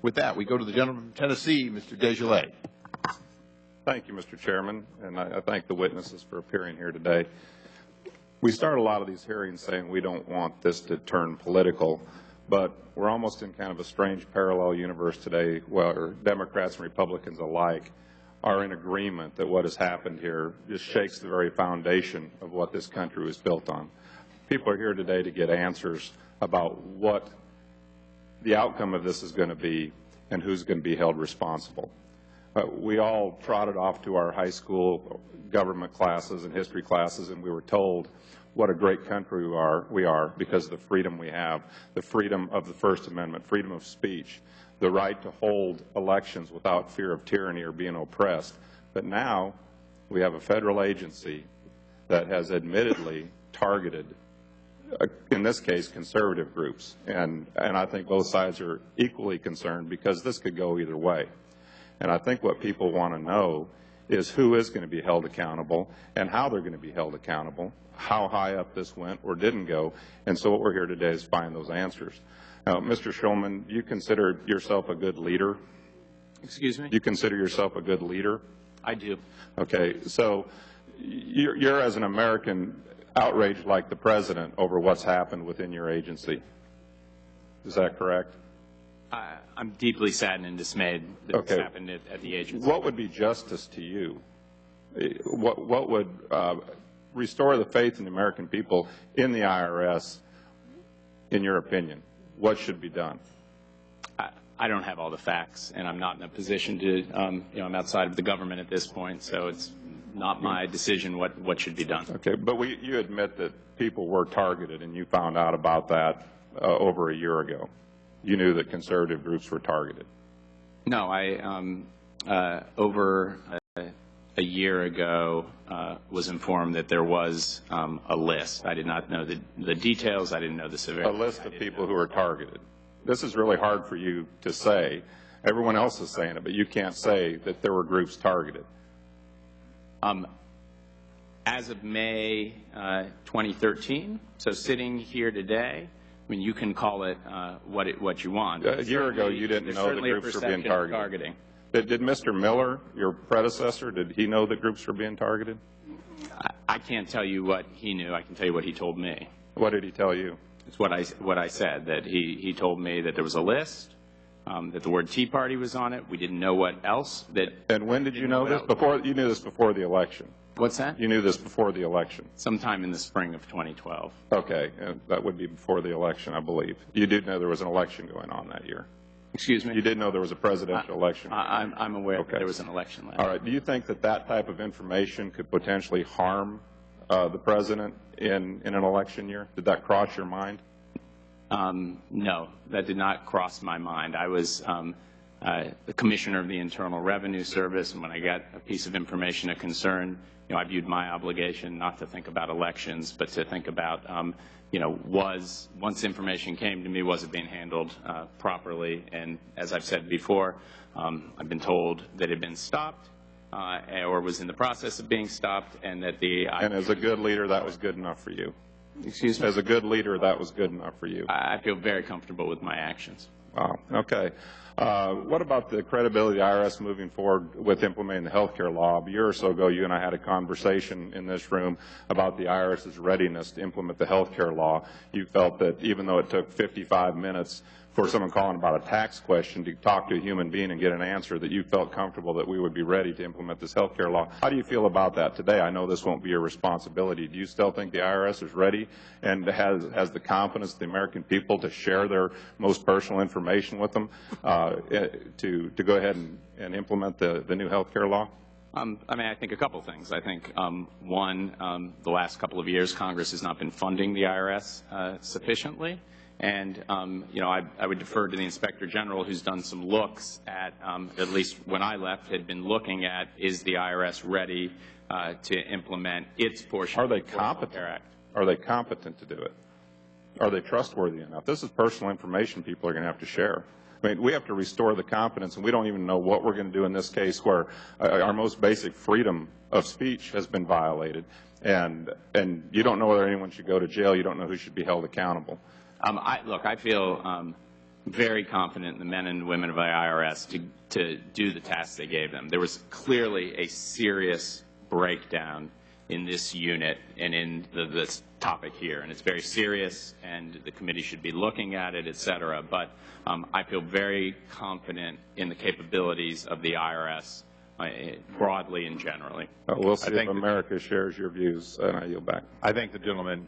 With that, we go to the gentleman from Tennessee, Mr. DesJarlais. Thank you, Mr. Chairman, and I thank the witnesses for appearing here today. We start a lot of these hearings saying we don't want this to turn political, but we're almost in kind of a strange parallel universe today where Democrats and Republicans alike are in agreement that what has happened here just shakes the very foundation of what this country was built on. People are here today to get answers about what the outcome of this is going to be and who's going to be held responsible. We all trotted off to our high school government classes and history classes, and we were told what a great country we are because of the freedom we have, the freedom of the First Amendment, freedom of speech, the right to hold elections without fear of tyranny or being oppressed. But now we have a federal agency that has admittedly targeted, in this case, conservative groups. And I think both sides are equally concerned because this could go either way. And I think what people want to know is who is going to be held accountable and how they're going to be held accountable, how high up this went or didn't go. And so what we're here today is find those answers. Now, Mr. Shulman, you consider yourself a good leader? Excuse me? You consider yourself a good leader? I do. Okay. So you're as an American, outraged like the President over what's happened within your agency. Is that correct? I'm deeply saddened and dismayed that this happened at the agency. What would be justice to you? What would restore the faith in the American people in the IRS, in your opinion? What should be done? I don't have all the facts, and I'm not in a position to, I'm outside of the government at this point, so it's not my decision what should be done. Okay, but you admit that people were targeted, and you found out about that over a year ago. You knew that conservative groups were targeted. No, over a year ago was informed that there was a list. I did not know the details. I didn't know the severity. A list of people who are targeted. This is really hard for you to say. Everyone else is saying it, but you can't say that there were groups targeted. As of May 2013, so sitting here today, I mean, you can call it what you want. A year ago, you didn't know the groups were being targeted. Did Mr. Miller, your predecessor, did he know that groups were being targeted? I can't tell you what he knew. I can tell you what he told me. What did he tell you? It's what I said, that he told me that there was a list, that the word Tea Party was on it. We didn't know what else. And when did you know this? You knew this before the election. What's that? You knew this before the election. Sometime in the spring of 2012. Okay, that would be before the election, I believe. You did know there was an election going on that year. Excuse me? You did know there was a presidential election. I'm aware that there was an election last year. All right. Do you think that that type of information could potentially harm the president in an election year? Did that cross your mind? No, that did not cross my mind. I was the commissioner of the Internal Revenue Service, and when I got a piece of information of concern, I viewed my obligation not to think about elections, but to think about, once information came to me, was it being handled properly? And as I've said before, I've been told that it had been stopped or was in the process of being stopped, and that And as a good leader, that was good enough for you? Excuse me? As a good leader, that was good enough for you? I feel very comfortable with my actions. Wow. Okay. What about the credibility of the IRS moving forward with implementing the health care law? A year or so ago, you and I had a conversation in this room about the IRS's readiness to implement the health care law. You felt that even though it took 55 minutes for someone calling about a tax question to talk to a human being and get an answer, that you felt comfortable that we would be ready to implement this health care law. How do you feel about that today? I know this won't be your responsibility. Do you still think the IRS is ready and has the confidence of the American people to share their most personal information with them to go ahead and implement the new health care law? I think a couple things. I think, one, the last couple of years, Congress has not been funding the IRS sufficiently. And, I would defer to the Inspector General, who's done some looks at least when I left, had been looking at, is the IRS ready to implement its portion of the Affordable Care Act? Are they competent to do it? Are they trustworthy enough? This is personal information people are going to have to share. I mean, we have to restore the confidence, and we don't even know what we're going to do in this case where our most basic freedom of speech has been violated. And you don't know whether anyone should go to jail. You don't know who should be held accountable. Look, I feel very confident in the men and women of the IRS to do the tasks they gave them. There was clearly a serious breakdown in this unit and in this topic here, and it's very serious, and the committee should be looking at it, et cetera. But I feel very confident in the capabilities of the IRS broadly and generally. We'll see if think America shares your views, and I yield back. I think the gentleman